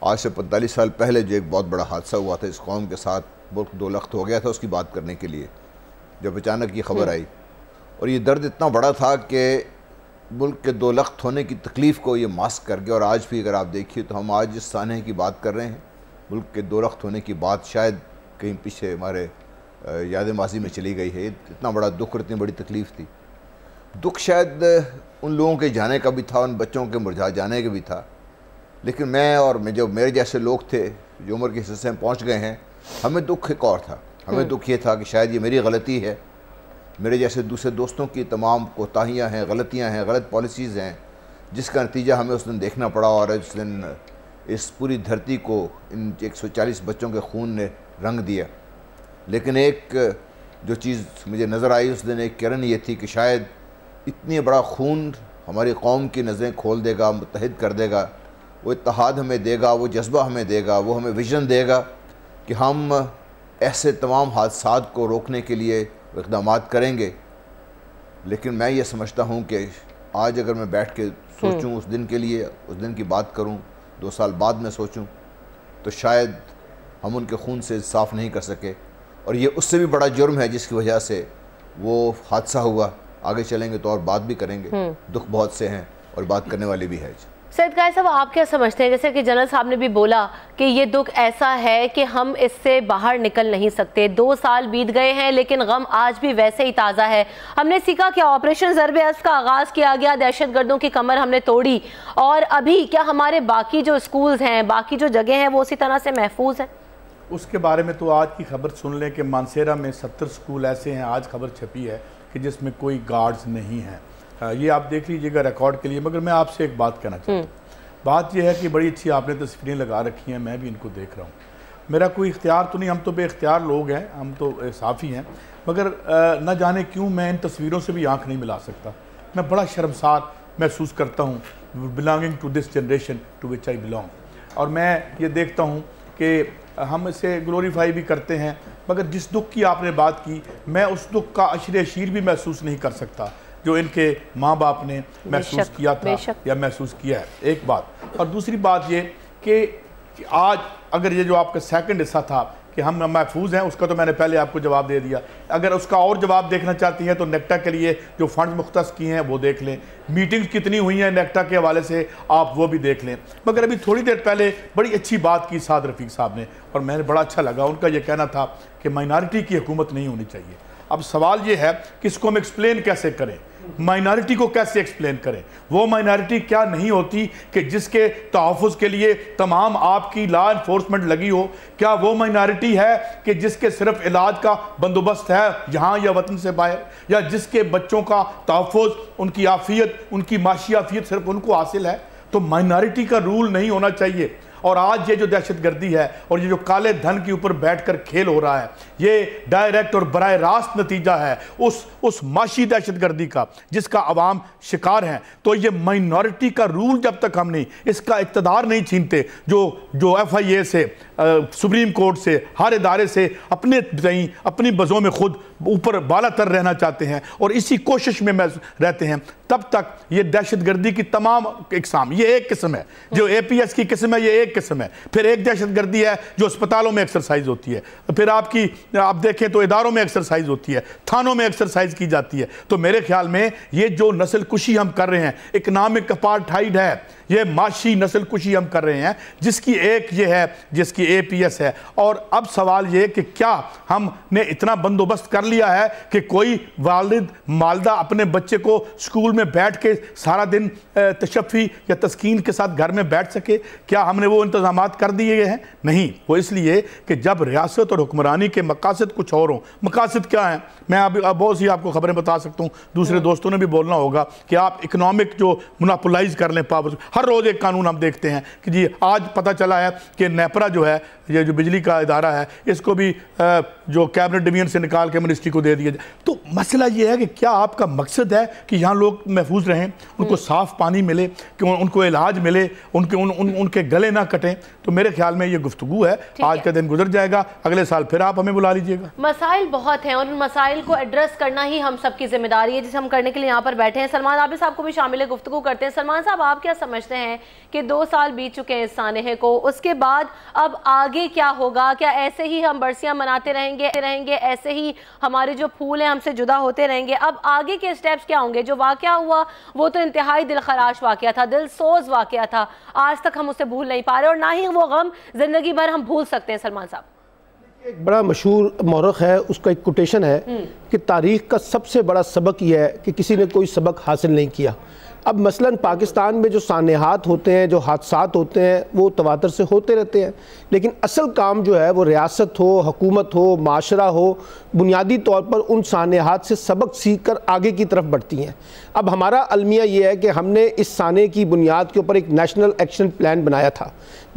آج سے 45 سال پہلے جو ایک بہت بڑا حادثہ ہوا تھا اس قوم کے ساتھ، ملک دو لخت ہو گیا تھا اس کی بات کرنے کے لیے، جب اچانک یہ خبر آئی، اور یہ درد اتنا بڑا تھا کہ ملک کے دو لخت ہونے کی تکلیف کو یہ ماسک کر گیا. اور آج بھی اگر آپ دیکھیے تو ہم آج جس سانحے کی بات کر رہے ہیں، ملک کے دو لخت ہونے کی بات شاید کہیں پیچھے ہمارے یاد ماضی میں چلی گئی ہے. اتنا بڑا دکھ اور اتنی بڑی تکلیف تھی. دکھ شاید ان لوگوں کے جانے کا بھی تھا، ان بچوں کے مرجھا جانے کا بھی تھا، لیکن میں اور جو میرے جیسے لوگ تھے جو عمر کے حصے میں پہنچ گئے ہیں، ہمیں دکھ ایک اور تھا. ہمیں دکھ یہ تھا کہ شاید یہ میری غلطی ہے، میرے جیسے دوسرے دوستوں کی تمام کوتاہیاں ہیں، غلطیاں ہیں، غلط پالیسیز ہیں، جس کا نتیجہ ہمیں اس دن دیکھنا پڑا. اور اس دن اس پوری دھرتی کو ان 140 بچوں کے خون نے رنگ دیا. لیکن ایک جو چیز مجھے نظر آئی اس دن، ایک کرن یہ تھی کہ شاید اتنی بڑا خون ہماری قوم کی نظریں کھول دے گا، متحد کر دے گا، وہ اتحاد ہمیں دے گا، وہ جذبہ ہمیں دے گا، وہ ہمیں ویژن دے گا کہ ہم ایسے تمام حادثات کو روکنے کے لیے اقدامات کریں گے. لیکن میں یہ سمجھتا ہوں کہ آج اگر میں بیٹھ کے سوچوں اس دن کے لیے، اس دن کی بات کروں، 2 سال بعد میں سوچوں، تو شاید ہم ان کے خون سے انصاف نہیں کر سکے. اور یہ اس سے بھی بڑا جرم ہے جس کی وجہ سے وہ حادثہ ہوا. آگے چلیں گے تو اور بات بھی کریں گے. دکھ بہت سے ہیں اور بات کرنے والے بھی ہے. سید قائد صاحب، آپ کیا سمجھتے ہیں؟ جیسے کہ جنرل صاحب نے بھی بولا کہ یہ دکھ ایسا ہے کہ ہم اس سے باہر نکل نہیں سکتے. 2 سال بیت گئے ہیں لیکن غم آج بھی ویسے ہی تازہ ہے. ہم نے سیکھا کہ آپریشن ضرب اسب کا آغاز کیا گیا، دہشت گردوں کی کمر ہم نے توڑی، اور ابھی کیا ہمارے باقی جو اسکولز ہیں، باقی جو جگہ ہیں، وہ اسی طرح سے محفوظ ہیں؟ اس کے بارے میں تو آج کی خبر سن لیں کہ مانسیرا میں 70 سکول ایسے ہیں، آج خبر چھپی ہے کہ جس میں کوئی گارڈز نہیں ہیں. یہ آپ دیکھ لیجئے گا ریکارڈ کے لیے. مگر میں آپ سے ایک بات کہنا چاہتا ہوں. بات یہ ہے کہ بڑی اچھی آپ نے تصویریں لگا رکھی ہیں، میں بھی ان کو دیکھ رہا ہوں. میرا کوئی اختیار تو نہیں، ہم تو بے اختیار لوگ ہیں، ہم تو صافی ہیں، مگر نہ جانے کیوں میں ان تصویروں سے بھی آنکھ نہیں ملا سکتا. میں بڑا شرمسار محسوس کرتا ہوں belonging to this generation to which I belong. اور میں یہ دیکھتا ہوں کہ ہم اسے گلوریفائی بھی کرتے ہیں، مگر جس دکھ کی آپ نے بات کی، میں اس دکھ کا عشر شیر بھی محسوس نہیں کر سکتا جو ان کے ماں باپ نے محسوس کیا تھا یا محسوس کیا ہے. ایک بات. اور دوسری بات یہ کہ آج اگر یہ جو آپ کا سیکنڈ حصہ تھا کہ ہم محفوظ ہیں، اس کا تو میں نے پہلے آپ کو جواب دے دیا. اگر اس کا اور جواب دیکھنا چاہتی ہیں تو نیکٹا کے لیے جو فنڈز مختص کیے ہیں وہ دیکھ لیں. میٹنگز کتنی ہوئی ہیں نیکٹا کے حوالے سے آپ وہ بھی دیکھ لیں. مگر ابھی تھوڑی دیر پہلے بڑی اچھی بات کی سعد رفیق صاحب نے، اور میں نے بڑا اچھا لگا. ان کا یہ کہنا تھا کہ مائنارٹی کی حکومت نہیں ہونی چاہیے. اب سوال یہ ہے کہ اس کو ہم ایکسپلین کیسے کریں، مائنارٹی کو کیسے ایکسپلین کریں. وہ مائنارٹی کیا نہیں ہوتی کہ جس کے تحفظ کے لیے تمام آپ کی لا انفورسمنٹ لگی ہو؟ کیا وہ مائنارٹی ہے کہ جس کے صرف علاج کا بندوبست ہے یہاں یا وطن سے باہر، یا جس کے بچوں کا تحفظ، ان کی عافیت، ان کی معاشی عافیت صرف ان کو حاصل ہے؟ تو مائنارٹی کا رول نہیں ہونا چاہیے. اور آج یہ جو دہشت گردی ہے اور یہ جو کالے دھن کے اوپر بیٹھ کر کھیل ہو رہا ہے، یہ ڈائریکٹ اور براہ راست نتیجہ ہے اس معاشی دہشت گردی کا جس کا عوام شکار ہیں. تو یہ مائنورٹی کا رول جب تک ہم نہیں، اس کا اقتدار نہیں چھینتے، جو ایف آئی اے سے، سپریم کورٹ سے، ہر ادارے سے اپنی بزوں میں خود اوپر بالا تر رہنا چاہتے ہیں اور اسی کوشش میں رہتے ہیں، تب تک یہ دہشت گردی کی تمام اقسام، یہ ایک قسم ہے جو اے پی ایس کی قسم ہے، یہ ایک قسم ہے. پھر ایک دہشت گردی ہے جو اسپتالوں میں ایکسرسائز ہوتی ہے، پھر آپ دیکھیں تو اداروں میں ایکسرسائز ہوتی ہے، تھانوں میں ایکسرسائز کی جاتی ہے. تو میرے خیال میں یہ جو نسل کشی ہم کر رہے ہیں، اکنامک اپارٹھائیڈ ہے، یہ معاشی نسل کشی ہم کر رہے ہیں، جس کی ایک یہ ہے جس کی اے پی ایس ہے. اور اب سوال یہ کہ کیا ہم نے اتنا بندوبست کر لیا ہے کہ کوئی والدہ اپنے بچے کو سکول میں بیٹھ کے سارا دن تشفی یا تسکین کے ساتھ گھر میں بیٹھ سکے؟ کیا ہم نے وہ انتظامات کر دیے ہیں؟ نہیں. وہ اس لیے کہ جب ریاست اور حکمرانی کے مقاصد کچھ اور ہوں. مقاصد کیا ہیں؟ میں اب بہت سی آپ کو خبریں بتا سکتا ہوں، دوسرے دوستوں نے بھی بولنا ہوگا کہ آپ اکنامک جو مناپولائز کر لیں پاور. ہر روز ایک قانون ہم دیکھتے ہیں کہ جی آج پتہ چلا ہے کہ نیپرا جو ہے، یہ جو بجلی کا ادارہ ہے، اس کو بھی جو کیبنٹ ڈویژن سے نکال کے یونیورسٹی کو دے دیا جائے. تو مسئلہ یہ ہے کہ کیا آپ کا مقصد ہے کہ یہاں لوگ محفوظ رہیں, ان کو صاف پانی ملے, کہ ان کو علاج ملے, ان کے گلے نہ کٹیں؟ تو میرے خیال میں یہ گفتگو ہے, آج کا دن گزر جائے گا, اگلے سال پھر آپ ہمیں بلا لیجئے گا. مسائل بہت ہیں اور ان مسائل کو ایڈریس کرنا ہی ہم سب کی ذمہ داری ہے, جسے ہم کرنے کے لیے یہاں پر بیٹھے ہیں. سلمان عابد صاحب کو بھی شامل گفتگو کرتے ہیں. سلمان صاحب, آپ کیا سمجھتے ہیں کہ 2 سال بیت چکے ہیں اس سانحے کو, اس کے بعد اب آگے کیا ہوگا؟ کیا ایسے ہی ہم برسیاں مناتے رہیں گے, ایسے ہی ہمارے جو پھول ہیں ہم سے جدا ہوتے رہیں گے؟ اب آگے کے سٹیپس کیا ہوں گے؟ جو واقعہ ہوا وہ تو انتہائی دل خراش واقعہ تھا, دل سوز واقعہ تھا, آج تک ہم اسے بھول نہیں پا رہے, اور نہ ہی وہ غم زندگی بھر ہم بھول سکتے ہیں. سلمان صاحب, ایک بڑا مشہور مورخ ہے, اس کا ایک کوٹیشن ہے کہ تاریخ کا سب سے بڑا سبق یہ ہے کہ کسی نے کوئی سبق حاصل نہیں کیا. اب مثلا پاکستان میں جو سانحات ہوتے ہیں, جو حادثات ہوتے ہیں, وہ تواتر سے ہوتے رہتے ہیں, لیکن اصل کام جو ہے وہ ریاست ہو, حکومت ہو, معاشرہ ہو, بنیادی طور پر ان سانحات سے سبق سیکھ کر آگے کی طرف بڑھتی ہیں. اب ہمارا المیہ یہ ہے کہ ہم نے اس سانحے کی بنیاد کے اوپر ایک نیشنل ایکشن پلان بنایا تھا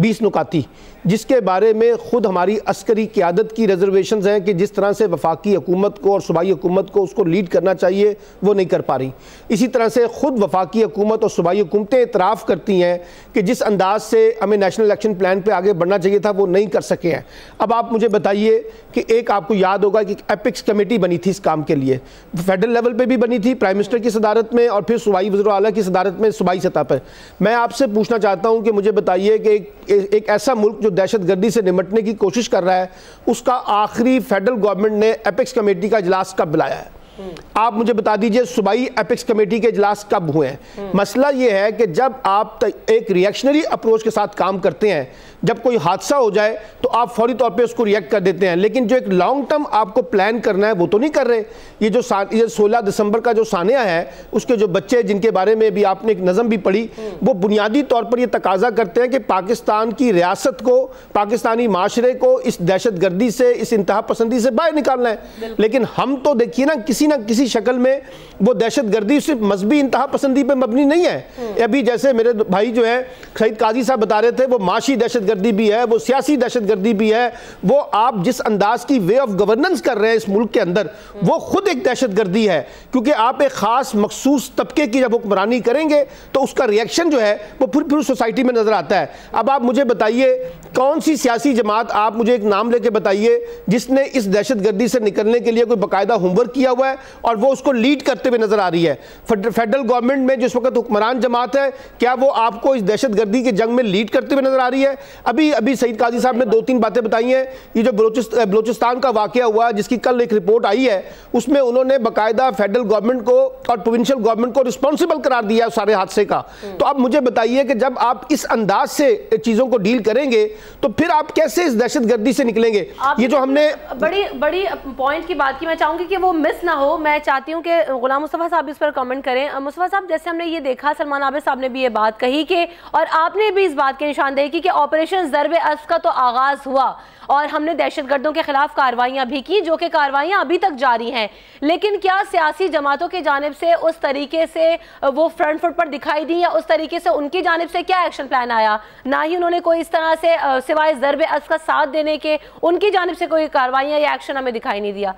20 نکاتی, جس کے بارے میں خود ہماری عسکری قیادت کی ریزرویشنز ہیں کہ جس طرح سے وفاقی حکومت کو اور صوبائی حکومت کو اس کو لیڈ کرنا چاہیے وہ نہیں کر پا رہی. اسی طرح سے خود وفاقی حکومت اور صوبائی حکومتیں اعتراف کرتی ہیں کہ جس انداز سے ہمیں نیشنل ایکشن پلان پہ آگے بڑھنا چاہیے تھا وہ نہیں کر سکے ہیں. اب آپ مجھے بتائیے کہ ایک آپ کو یاد ہوگا کہ ایپکس کمیٹی بنی تھی اس کام کے لیے, فیڈرل لیول پہ بھی بنی تھی پرائم منسٹر کی صدارت میں, اور پھر صوبائی وزراء اعلیٰ کی صدارت میں صوبائی سطح پر. میں آپ سے پوچھنا چاہتا ہوں کہ مجھے بتائیے کہ ایک ایسا ملک جو دہشت گردی سے نمٹنے کی کوشش کر رہا ہے, اس کا آخری فیڈرل گورنمنٹ نے ایپکس کمیٹی کا اجلاس کب بلایا ہے؟ آپ مجھے بتا دیجئے صوبائی ایپکس کمیٹی کے اجلاس کب ہوئے ہیں؟ مسئلہ یہ ہے کہ جب آپ ایک ریئیکشنری اپروچ کے ساتھ کام کرتے ہیں, جب کوئی حادثہ ہو جائے تو آپ فوری طور پہ اس کو ریئیکٹ کر دیتے ہیں, لیکن جو ایک لانگ ٹرم آپ کو پلان کرنا ہے وہ تو نہیں کر رہے. یہ جو 16 دسمبر کا جو سانحہ ہے, اس کے جو بچے جن کے بارے میں بھی آپ نے ایک نظم بھی پڑھی, وہ بنیادی طور پر یہ تقاضا کرتے ہیں کہ پاکستان کی ریاست کو, پاکستانی معاشرے کو اس دہشت گردی سے, اس انتہا پسندی سے باہر نکالنا ہے. لیکن ہم تو دیکھیے نا, کسی نہ کسی شکل میں وہ دہشت گردی صرف مذہبی انتہا پسندی پہ مبنی نہیں ہے. ابھی جیسے میرے بھائی جو ہے سعید قاضی صاحب بتا رہے تھے, وہ معاشی دہشت گردی بھی ہے, وہ سیاسی دہشت گردی بھی ہے, وہ آپ جس انداز کی وے آف گورننس کر رہے ہیں اس ملک کے اندر, وہ خود ایک دہشت گردی ہے, کیونکہ آپ ایک خاص مخصوص طبقے کی جب حکمرانی کریں گے تو اس کا ریئیکشن جو ہے وہ پھر سوسائٹی میں نظر آتا ہے. اب آپ مجھے بتائیے کون سی سیاسی جماعت, آپ مجھے ایک نام لے کے بتائیے جس نے اس دہشت گردی سے نکلنے کے لیے کوئی باقاعدہ ہوم ورک کیا ہوا ہے اور وہ اس کو لیڈ کرتے ہوئے نظر آ رہی ہے. فیڈرل گورنمنٹ میں جو اس وقت حکمران جماعت ہے, کیا وہ آپ کو اس دہشت گردی کے جنگ میں لیڈ کرتے ہوئے نظر آ رہی ہے؟ ابھی سعید قاضی صاحب نے 2-3 باتیں بتائی ہیں. یہ جو بلوچستان کا واقعہ ہوا جس کی کل ایک رپورٹ آئی ہے, اس میں انہوں نے باقاعدہ فیڈرل گورنمنٹ کو اور پروونشل گورنمنٹ کو رسپانسبل قرار دیا ہے سارے حادثے کا. تو اب مجھے بتائیے کہ جب آپ اس انداز سے چیزوں کو ڈیل کریں گے تو پھر آپ کیسے اس دہشت گردی سے نکلیں گے؟ یہ جو ہم نے بڑی پوائنٹ کی بات کی, میں چاہوں گی کہ وہ مس نہ ہو. میں چاہتی ہوں کہ غلام مصطفیٰ صاحب اس پر کامنٹ کریں. مصطفیٰ صاحب, جیسے ہم نے یہ دیکھا, سلمان عابد صاحب نے بھی یہ بات کہی کہ, اور آپ نے بھی اس بات کی نشاندہی کی کہ آپریشن ضرب اسب کا تو آغاز ہوا اور ہم نے دہشت گردوں کے خلاف کارروائیاں بھی کی, جو کہ کارروائیاں ابھی تک جاری ہیں, لیکن کیا سیاسی جماعتوں کی جانب سے اس طریقے سے وہ فرنٹ فٹ پر دکھائی دی, یا اس طریقے سے ان کی جانب سے کیا ایکشن پلان آیا؟ نہ ہی انہوں نے کوئی اس طرح سے سوائے ضرب اسب کا ساتھ دینے کے ان کی جانب سے کوئی کارروائیاں یا ایکشن ہمیں دکھائی نہیں دیا.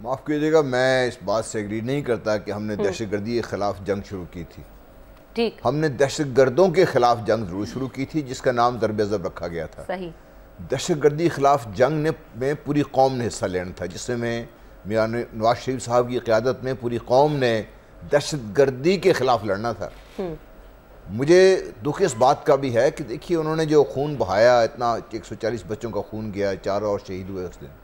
معاف کیجیے گا, میں اس بات سے ایگری نہیں کرتا کہ ہم نے دہشت گردی کے خلاف جنگ شروع کی تھی. ٹھیک, ہم نے دہشت گردوں کے خلاف جنگ ضرور شروع کی تھی جس کا نام ضرب اسب رکھا گیا تھا. صحیح. دہشت گردی کے خلاف جنگ میں پوری قوم نے حصہ لینا تھا, جس میں میاں نواز شریف صاحب کی قیادت میں پوری قوم نے دہشت گردی کے خلاف لڑنا تھا. مجھے دکھ اس بات کا بھی ہے کہ دیکھیے انہوں نے جو خون بہایا, اتنا 140 بچوں کا خون گیا, 4 اور شہید ہوئے اس دن.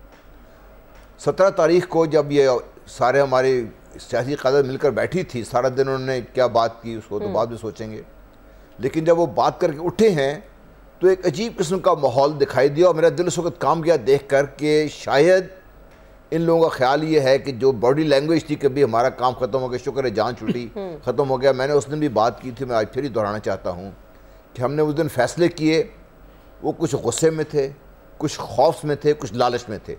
17 تاریخ کو جب یہ سارے ہمارے سیاسی قیادت مل کر بیٹھی تھی, سارا دن انہوں نے کیا بات کی اس کو تو بعد میں سوچیں گے, لیکن جب وہ بات کر کے اٹھے ہیں تو ایک عجیب قسم کا ماحول دکھائی دیا, اور میرا دل اس وقت کام کیا دیکھ کر کہ شاید ان لوگوں کا خیال یہ ہے کہ جو باڈی لینگویج تھی کہ بھی ہمارا کام ختم ہو گیا, شکر ہے جان چھوٹی, ختم ہو گیا. میں نے اس دن بھی بات کی تھی, میں آج پھر ہی دہرانا چاہتا ہوں کہ ہم نے اس دن فیصلے کیے, وہ کچھ غصے میں تھے, کچھ خوف میں تھے, کچھ لالچ میں تھے.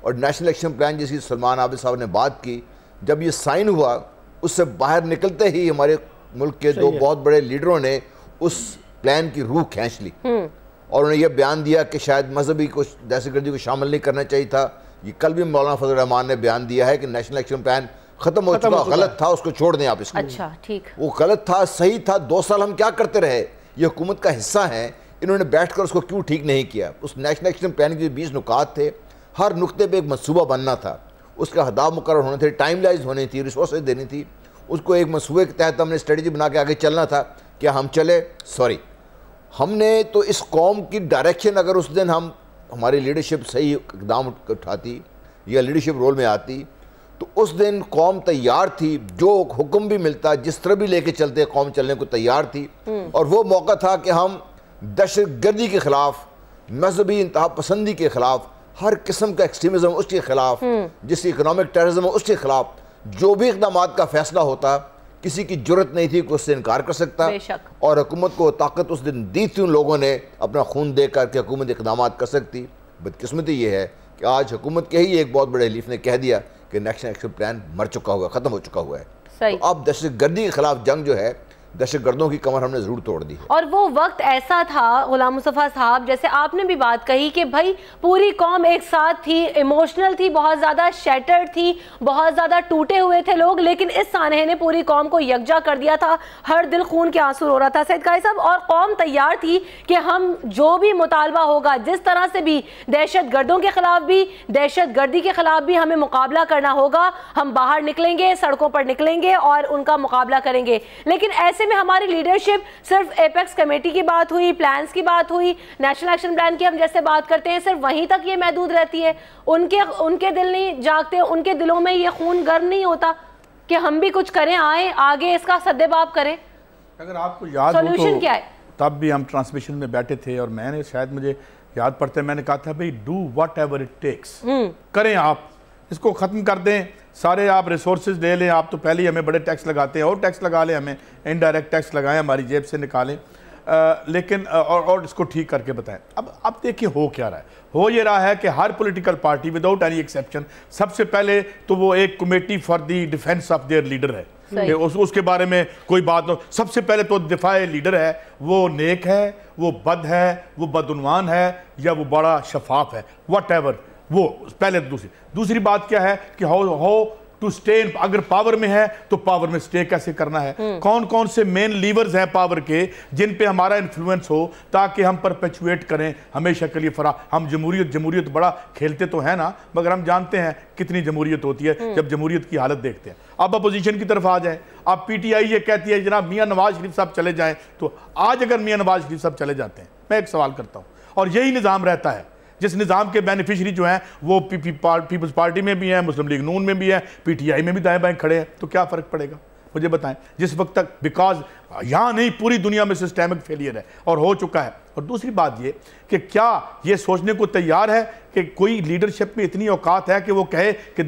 اور نیشنل ایکشن پلان جس کی سلمان عابد صاحب نے بات کی, جب یہ سائن ہوا اس سے باہر نکلتے ہی ہمارے ملک کے 2 بہت بڑے لیڈروں نے اس پلان کی روح کھینچ لی, اور انہوں نے یہ بیان دیا کہ شاید مذہبی کو دہشت گردی کو شامل نہیں کرنا چاہیے تھا, یہ کل بھی مولانا فضل الرحمان نے بیان دیا ہے کہ نیشنل ایکشن پلان ختم ہو چکا، غلط تھا، اس کو چھوڑ دیں آپ اس کو. اچھا ٹھیک، وہ غلط تھا، صحیح تھا. 2 سال ہم کیا کرتے رہے؟ یہ حکومت کا حصہ ہیں، انہوں نے بیٹھ کر اس کو کیوں ٹھیک نہیں کیا؟ اس نیشنل ایکشن پلان کے 20 نکات تھے، ہر نقطے پہ ایک منصوبہ بننا تھا، اس کا اہداف مقرر ہونے تھے، ٹائم لائز ہونی تھی، ریسورسز دینی تھی، اس کو ایک منصوبے کے تحت ہم نے اسٹریٹجی بنا کے آگے چلنا تھا. کیا ہم چلے؟ سوری، ہم نے تو اس قوم کی ڈائریکشن اگر اس دن ہماری لیڈرشپ صحیح اقدام اٹھاتی یا لیڈرشپ رول میں آتی تو اس دن قوم تیار تھی، جو حکم بھی ملتا جس طرح بھی لے کے چلتے قوم چلنے کو تیار تھی. اور وہ موقع تھا کہ ہم دہشت گردی کے خلاف، مذہبی انتہا پسندی کے خلاف، ہر قسم کا ایکسٹریمزم اس کے خلاف، جس کی اکنامک ٹیررزم اس کے خلاف جو بھی اقدامات کا فیصلہ ہوتا، کسی کی جرت نہیں تھی کہ اس سے انکار کر سکتا. اور حکومت کو طاقت اس دن دی تھی ان لوگوں نے اپنا خون دے کر کہ حکومت اقدامات کر سکتی. بدقسمتی یہ ہے کہ آج حکومت کے ہی ایک بہت بڑے حلیف نے کہہ دیا کہ نیشنل ایکشن پلان مر چکا ہوا ہے، ختم ہو چکا ہوا ہے. تو اب دہشت گردی کے خلاف جنگ جو ہے، دہشت گردوں کی کمر ہم نے ضرور توڑ دی. اور وہ وقت ایسا تھا غلام مصطفیٰ صاحب، جیسے آپ نے بھی بات کہی کہ بھائی پوری قوم ایک ساتھ تھی، ایموشنل تھی، بہت زیادہ شیٹرڈ تھی، بہت زیادہ ٹوٹے ہوئے تھے لوگ، لیکن اس سانحے نے پوری قوم کو یکجا کر دیا تھا، ہر دل خون کے آنسو رو رہا تھا سید قائد صاحب. اور قوم تیار تھی کہ ہم جو بھی مطالبہ ہوگا، جس طرح سے بھی دہشت گردوں کے خلاف بھی، دہشت گردی کے خلاف بھی ہمیں مقابلہ کرنا ہوگا، ہم باہر نکلیں گے، سڑکوں پر نکلیں گے اور ان کا مقابلہ کریں گے. لیکن ایسے میں ہماری لیڈرشپ صرف ایپیکس کمیٹی کی بات ہوئی، پلانز کی بات ہوئی، نیشنل ایکشن پلان کی ہم جیسے بات کرتے ہیں صرف وہیں تک یہ محدود رہتی ہے. ان کے دل نہیں جاگتے، ان کے دلوں میں یہ خون گرم نہیں ہوتا کہ ہم بھی کچھ کریں، آئیں آگے اس کا سد باب کریں. اگر آپ کو یاد ہو تو تب بھی ہم ٹرانسمیشن میں بیٹھے تھے اور میں نے شاید مجھے یاد پڑتا ہے میں نے کہا تھا بھئی do what ever it takes, کریں آپ اس کو ختم کر دیں، سارے آپ ریسورسز لے لیں، آپ تو پہلے ہی ہمیں بڑے ٹیکس لگاتے ہیں اور ٹیکس لگا لیں، ہمیں انڈائریکٹ ٹیکس لگائیں، ہماری جیب سے نکالیں، لیکن اور اس کو ٹھیک کر کے بتائیں. اب دیکھیں ہو کیا رہا ہے. ہو یہ رہا ہے کہ ہر political party without any exception سب سے پہلے تو وہ ایک committee for the defence of their leader ہے، اس کے بارے میں کوئی بات نہ، سب سے پہلے تو دفاع لیڈر ہے، وہ نیک ہے، وہ بد ہے، وہ بدعنوان ہے یا وہ بڑا شفاف ہے، واٹ ایور، وہ پہلے. دوسری بات کیا ہے کہ ہاؤ ٹو سٹے، اگر پاور میں ہے تو پاور میں سٹے کیسے کرنا ہے، کون کون سے مین لیورز ہیں پاور کے جن پہ ہمارا انفلوئنس ہو تاکہ ہم پرپیچویٹ کریں ہمیشہ کے لیے. ہم جمہوریت بڑا کھیلتے تو ہیں نا، مگر ہم جانتے ہیں کتنی جمہوریت ہوتی ہے جب جمہوریت کی حالت دیکھتے ہیں. اب اپوزیشن کی طرف آ جائیں، اب پی ٹی آئی یہ کہتی ہے جناب میاں نواز شریف صاحب چلے جائیں، تو آج اگر میاں نواز شریف صاحب چلے جاتے ہیں، میں ایک سوال کرتا ہوں، اور یہی نظام رہتا ہے جس نظام کے بینیفیشری جو ہیں وہ پیپلز پارٹی میں بھی ہیں، مسلم لیگ نون میں بھی ہیں، پی ٹی آئی میں بھی دائیں بائیں کھڑے ہیں، تو کیا فرق پڑے گا مجھے بتائیں، جس وقت تک بیکاز یہاں نہیں پوری دنیا میں سسٹیمک فیلئر ہے اور ہو چکا ہے. اور دوسری بات یہ کہ کیا یہ سوچنے کو تیار ہے کہ کوئی لیڈرشپ میں اتنی اوقات ہے کہ وہ کہے کہ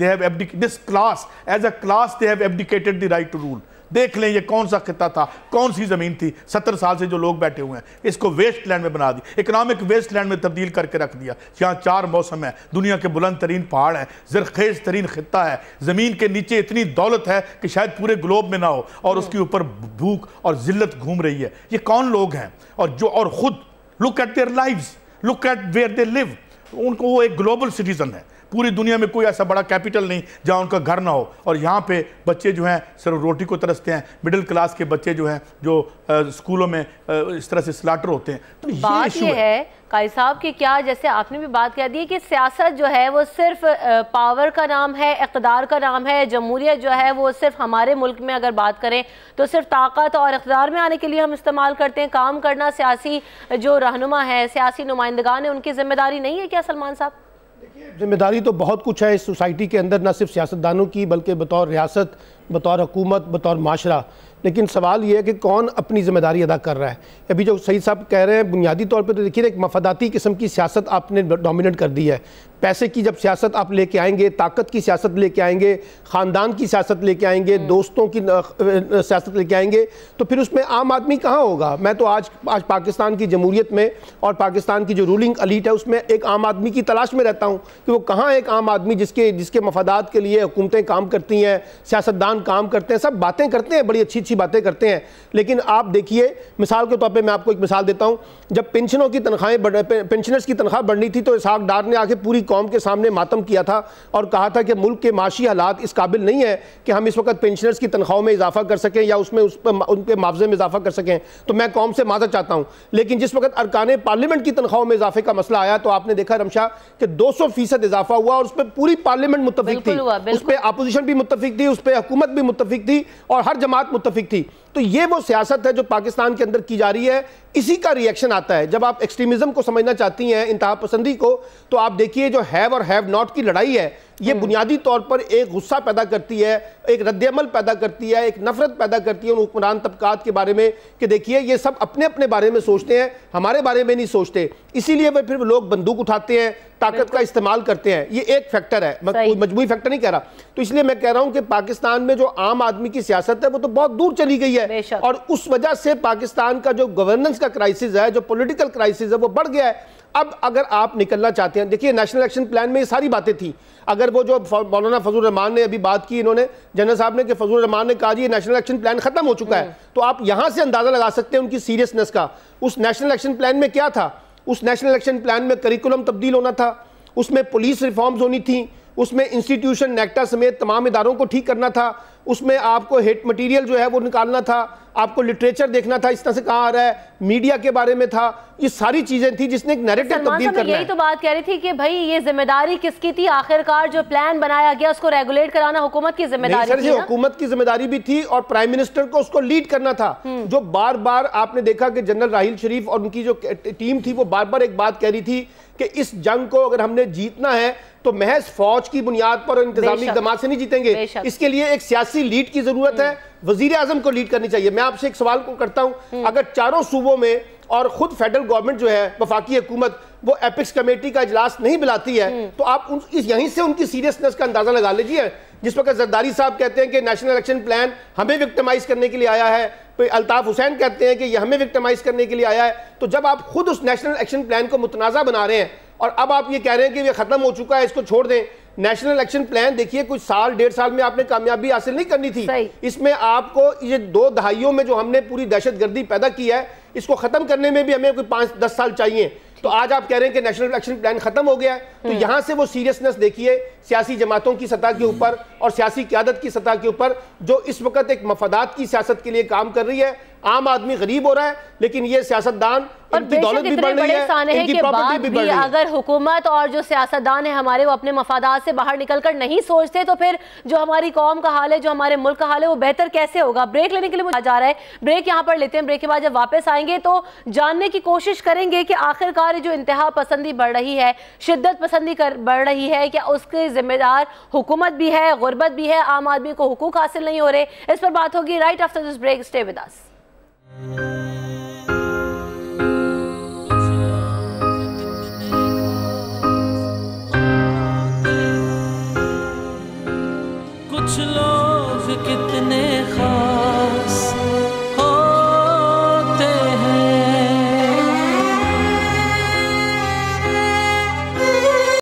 this class as a class they have abdicated the right to rule. دیکھ لیں یہ کون سا خطہ تھا، کون سی زمین تھی، 70 سال سے جو لوگ بیٹھے ہوئے ہیں، اس کو ویسٹ لینڈ میں بنا دی، اکنامک ویسٹ لینڈ میں تبدیل کر کے رکھ دیا. یہاں 4 موسم ہیں، دنیا کے بلند ترین پہاڑ ہیں، زرخیز ترین خطہ ہے، زمین کے نیچے اتنی دولت ہے کہ شاید پورے گلوب میں نہ ہو، اور اس کے اوپر بھوک اور ذلت گھوم رہی ہے. یہ کون لوگ ہیں؟ اور خود look at their lives, look at where they live. ان کو وہ ایک گلوبل سٹیزن ہے، پوری دنیا میں کوئی ایسا بڑا کیپٹل نہیں جہاں ان کا گھر نہ ہو، اور یہاں پہ بچے جو ہیں صرف روٹی کو ترستے ہیں، مڈل کلاس کے بچے جو ہیں جو اسکولوں میں اس طرح سے سلاٹر ہوتے ہیں. تو بات یہ ہے قائد صاحب کہ کیا جیسے آپ نے بھی بات کہہ دی کہ سیاست جو ہے وہ صرف پاور کا نام ہے، اقتدار کا نام ہے، جمہوریت جو ہے وہ صرف ہمارے ملک میں اگر بات کریں تو صرف طاقت اور اقتدار میں آنے کے لیے ہم استعمال کرتے ہیں، کام کرنا سیاسی جو رہنما ہے، سیاسی نمائندگان ہیں، ان کی ذمہ داری نہیں ہے کیا سلمان صاحب؟ ذمہ داری تو بہت کچھ ہے اس سوسائٹی کے اندر، نہ صرف سیاستدانوں کی بلکہ بطور ریاست، بطور حکومت، بطور معاشرہ. لیکن سوال یہ ہے کہ کون اپنی ذمہ داری ادا کر رہا ہے. ابھی جو سعید صاحب کہہ رہے ہیں بنیادی طور پہ تو دیکھیے ایک مفاداتی قسم کی سیاست آپ نے ڈومیننٹ کر دی ہے. پیسے کی جب سیاست آپ لے کے آئیں گے، طاقت کی سیاست لے کے آئیں گے، خاندان کی سیاست لے کے آئیں گے، دوستوں کی سیاست لے کے آئیں گے، تو پھر اس میں عام آدمی کہاں ہوگا؟ میں تو آج پاکستان کی جمہوریت میں اور پاکستان کی جو رولنگ الیٹ ہے اس میں ایک عام آدمی کی تلاش میں رہتا ہوں کہ وہ کہاں ایک عام آدمی جس کے مفادات کے لیے حکومتیں کام کرتی ہیں، سیاستدان کام کرتے ہیں، سب باتیں کرتے ہیں بڑی اچھی اچھی باتیں کرتے ہیں، لیکن آپ دیکھیے مثال کے طور پہ میں آپ کو ایک مثال دیتا ہوں، جب پنشنوں کی پنشنرز کی تنخواہ بڑھنی تھی تو اسحاق ڈار نے آگے پوری قوم کے سامنے ماتم کیا تھا اور کہا تھا کہ ملک کے معاشی حالات اس قابل نہیں ہے کہ ہم اس وقت پنشنرز کی تنخواہوں میں اضافہ کر سکیں یا ان کے معاوضے میں اضافہ کر سکیں، تو میں قوم سے معذرت چاہتا ہوں۔ لیکن جس وقت ارکان پارلیمنٹ کی تنخواہوں میں اضافے کا مسئلہ آیا تو آپ نے دیکھا رمشا کہ 200% اضافہ ہوا اور اس پہ پوری پارلیمنٹ متفق تھی، اس پہ اپوزیشن بھی متفق تھی، اس پہ حکومت بھی متفق تھی اور ہر جماعت متفق تھی۔ تو یہ وہ سیاست ہے جو پاکستان کے اندر کی جا رہی ہے، اسی کا ریئیکشن آتا ہے۔ جب آپ ایکسٹریمزم کو سمجھنا چاہتی ہیں، انتہا پسندی کو، تو آپ دیکھیے جو ہیو اور ہیو ناٹ کی لڑائی ہے، یہ بنیادی طور پر ایک غصہ پیدا کرتی ہے، ایک رد عمل پیدا کرتی ہے، ایک نفرت پیدا کرتی ہے ان حکمران طبقات کے بارے میں کہ دیکھیے یہ سب اپنے اپنے بارے میں سوچتے ہیں، ہمارے بارے میں نہیں سوچتے، اسی لیے وہ پھر لوگ بندوق اٹھاتے ہیں، طاقت کا استعمال کرتے ہیں۔ یہ ایک فیکٹر ہے، میں کوئی مجموعی فیکٹر نہیں کہہ رہا۔ تو اس لیے میں کہہ رہا ہوں کہ پاکستان میں جو عام آدمی کی سیاست ہے وہ تو بہت دور چلی گئی ہے، اور اس وجہ سے پاکستان کا جو گورننس کا کرائسس ہے، جو پولیٹیکل کرائسس ہے، وہ بڑھ گیا ہے۔ اب اگر آپ نکلنا چاہتے ہیں، دیکھیے نیشنل ایکشن پلان میں یہ ساری باتیں تھیں، اگر وہ جو مولانا فضل الرحمان نے ابھی بات کی، انہوں نے جنرل صاحب نے کہ فضل الرحمان نے کہا جی یہ نیشنل ایکشن پلان ختم ہو چکا ہے، تو آپ یہاں سے اندازہ لگا سکتے ہیں ان کی سیریسنس کا۔ اس نیشنل ایکشن پلان میں کیا تھا؟ اس نیشنل ایکشن پلان میں کریکولم تبدیل ہونا تھا، اس میں پولیس ریفارمز ہونی تھیں، اس میں انسٹیٹیوشن نیکٹا سمیت تمام اداروں کو ٹھیک کرنا تھا، اس میں آپ کو ہیٹ مٹیریل جو ہے وہ نکالنا تھا، آپ کو لٹریچر دیکھنا تھا اس طرح سے کہاں آ رہا ہے، میڈیا کے بارے میں تھا، یہ ساری چیزیں تھیں جس نے ایک نیریٹو تبدیل کرنا ہے۔ یہی تو بات کہہ رہی تھی کہ بھائی یہ ذمہ داری کس کی تھی؟ آخرکار جو پلان بنایا گیا اس کو ریگولیٹ کرانا حکومت کی ذمہ داری تھی۔ حکومت کی ذمہ داری بھی تھی اور پرائم منسٹر کو اس کو لیڈ کرنا تھا، جو بار بار آپ نے دیکھا کہ جنرل راحیل شریف اور ان کی جو ٹیم تھی وہ بار بار ایک بات کہہ رہی تھی کہ اس جنگ کو اگر ہم نے جیتنا ہے تو محض فوج کی بنیاد پر اور انتظامی اقدامات سے نہیں جیتیں گے، اس کے لیے ایک سیاسی لیڈ کی ضرورت ہے، وزیر اعظم کو لیڈ کرنی چاہیے۔ میں آپ سے ایک سوال کو کرتا ہوں، اگر چاروں صوبوں میں اور خود فیڈرل گورنمنٹ جو ہے وفاقی حکومت وہ ایپکس کمیٹی کا اجلاس نہیں بلاتی ہے تو آپ یہیں سے ان کی سیریسنس کا اندازہ لگا لیجئے۔ جس وقت زرداری صاحب کہتے ہیں کہ نیشنل ایکشن پلان ہمیں وکٹمائز کرنے کے لیے آیا ہے، الطاف حسین کہتے ہیں کہ یہ ہمیں وکٹمائز کرنے کے لیے آیا ہے، تو جب آپ خود اس نیشنل ایکشن پلان کو متنازع بنا رہے ہیں اور اب آپ یہ کہہ رہے ہیں کہ یہ ختم ہو چکا ہے اس کو چھوڑ دیں، نیشنل ایکشن پلان دیکھیے کچھ سال 1.5 سال میں آپ نے کامیابی حاصل نہیں کرنی تھی، اس میں آپ کو یہ 2 دہائیوں میں جو ہم نے پوری دہشت گردی پیدا کی ہے اس کو ختم کرنے میں بھی ہمیں کوئی 5-10 سال چاہیے، تو آج آپ کہہ رہے ہیں کہ نیشنل ایکشن پلان ختم ہو گیا ہے، تو یہاں سے وہ سیریسنس دیکھیے سیاسی جماعتوں کی سطح کے اوپر اور سیاسی قیادت کی سطح کے اوپر جو اس وقت ایک مفادات کی سیاست کے لیے کام کر رہی ہے۔ عام آدمی غریب ہو رہا ہے لیکن یہ سیاستدان ان کی دولت بھی بڑھ رہی ہے، ان کی پراپرٹی بھی بڑھ رہی ہے۔ اگر حکومت اور جو سیاستدان ہیں ہمارے وہ اپنے مفادات سے باہر نکل کر نہیں سوچتے تو پھر جو ہماری قوم کا حال ہے، جو ہمارے ملک کا حال ہے وہ بہتر کیسے ہوگا؟ بریک لینے کے لیے مجھے جا رہا ہے، بریک یہاں پر لیتے ہیں، بریک کے بعد جب واپس آئیں گے تو جاننے کی کوشش کریں گے کہ آخرکار جو انتہا پسندی بڑھ رہی ہے، شدت پسندی بڑھ رہی ہے، کیا اس کے ذمہ دار حکومت بھی ہے، غربت بھی ہے، عام آدمی کو حقوق حاصل نہیں ہو رہے؟ اس پر بات ہوگی right after this break, stay with us. کچھ لوگ کتنے خواہ